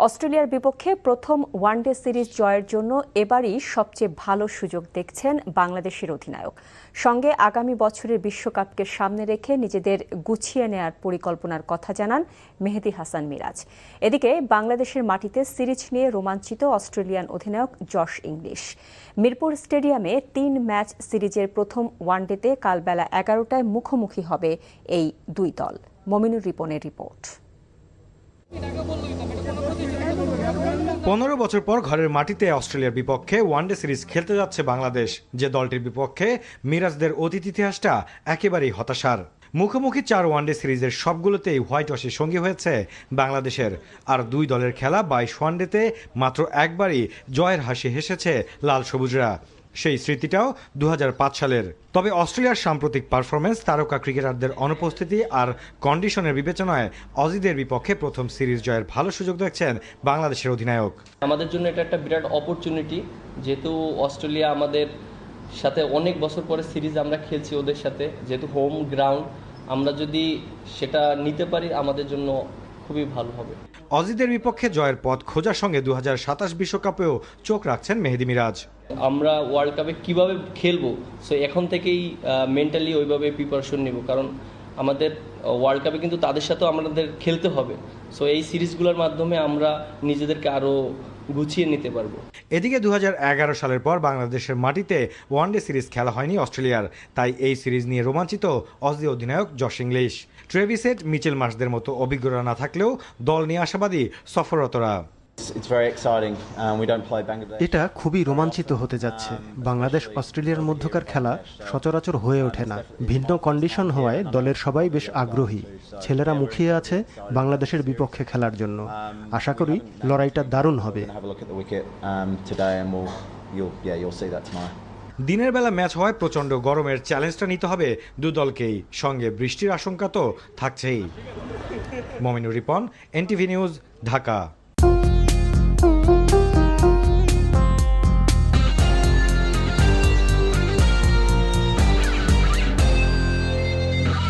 অস্ট্রেলিয়ার বিপক্ষে প্রথম ওয়ানডে সিরিজ জয়ের জন্য এবারই সবচেয়ে ভালো সুযোগ দেখছেন বাংলাদেশের অধিনায়ক। সঙ্গে আগামী বছরের বিশ্বকাপকে সামনে রেখে নিজেদের গুছিয়ে নেয়ার পরিকল্পনার কথা জানান মেহেদী হাসান মিরাজ। এদিকে বাংলাদেশের মাটিতে সিরিজ নিয়ে রোমাঞ্চিত অস্ট্রেলিয়ান অধিনায়ক জশ ইংলিশ। মিরপুর স্টেডিয়ামে ৩ ম্যাচ সিরিজের প্রথম ওয়ানডেতে কাল বেলা ১১টায় মুখোমুখি হবে এই দুই দল। মমিনুর রিপনের রিপোর্ট। ১৫ বছর পর ঘরের মাটিতে অস্ট্রেলিয়ার বিপক্ষে ওয়ানডে সিরিজ খেলতে যাচ্ছে বাংলাদেশ। যে দলটির বিপক্ষে মিরাজদের অতীত ইতিহাসটা একেবারেই হতাশার। মুখোমুখি ৪ ওয়ানডে সিরিজের সবগুলোতেই হোয়াইট ওয়াশের সঙ্গী হয়েছে বাংলাদেশের। আর দুই দলের খেলা ২২ ওয়ানডেতে মাত্র একবারই জয়ের হাসি হেসেছে লাল সবুজরা। সেই স্মৃতিটাও ২০০৫ সালের। তবে অস্ট্রেলিয়ার সাম্প্রতিক পারফরমেন্স, তারকা ক্রিকেটারদের অনুপস্থিতি আর কন্ডিশনের বিবেচনায় অজিদের বিপক্ষে প্রথম সিরিজ জয়ের ভালো সুযোগ দেখছেন বাংলাদেশের অধিনায়ক। আমাদের জন্য এটা একটা বিরাট অপরচুনিটি, যেহেতু অস্ট্রেলিয়া আমাদের সাথে অনেক বছর পরে সিরিজ আমরা খেলছি ওদের সাথে, যেহেতু হোম গ্রাউন্ড, আমরা যদি সেটা নিতে পারি আমাদের জন্য খুবই ভালো হবে। অজিদের বিপক্ষে জয়ের পথ খোঁজার সঙ্গে ২০২৭ বিশ্বকাপেও চোখ রাখছেন মেহেদী মিরাজ। আমরা ওয়ার্ল্ড কাপে কীভাবে খেলবো, সো এখন থেকেই মেন্টালি ওইভাবে প্রিপারেশন নেব, কারণ আমাদের ওয়ার্ল্ড কাপে কিন্তু তাদের সাথেও আমাদের খেলতে হবে। সো এই সিরিজগুলোর মাধ্যমে আমরা নিজেদেরকে আরও গুছিয়ে নিতে পারবো। এদিকে ২০১১ সালের পর বাংলাদেশের মাটিতে ওয়ানডে সিরিজ খেলা হয়নি অস্ট্রেলিয়ার। তাই এই সিরিজ নিয়ে রোমাঞ্চিত অজি অধিনায়ক Josh Inglis. Travis Head, Mitchell মার্শদের মতো অভিজ্ঞতা না থাকলেও দল নিয়ে আশাবাদী সফররতরা। এটা খুবই রোমাঞ্চিত হতে যাচ্ছে। বাংলাদেশ অস্ট্রেলিয়ার মধ্যকার খেলা সচরাচর হয়ে ওঠে না। ভিন্ন কন্ডিশন হওয়ায় দলের সবাই বেশ আগ্রহী। ছেলেরা মুখিয়ে আছে বাংলাদেশের বিপক্ষে খেলার জন্য। আশা করি লড়াইটা দারুণ হবে। দিনের বেলা ম্যাচ হওয়ায় প্রচণ্ড গরমের চ্যালেঞ্জটা নিতে হবে দু দলকেই। সঙ্গে বৃষ্টির আশঙ্কা তো থাকছেই। Mominur Ripon, NTV news, Dhaka.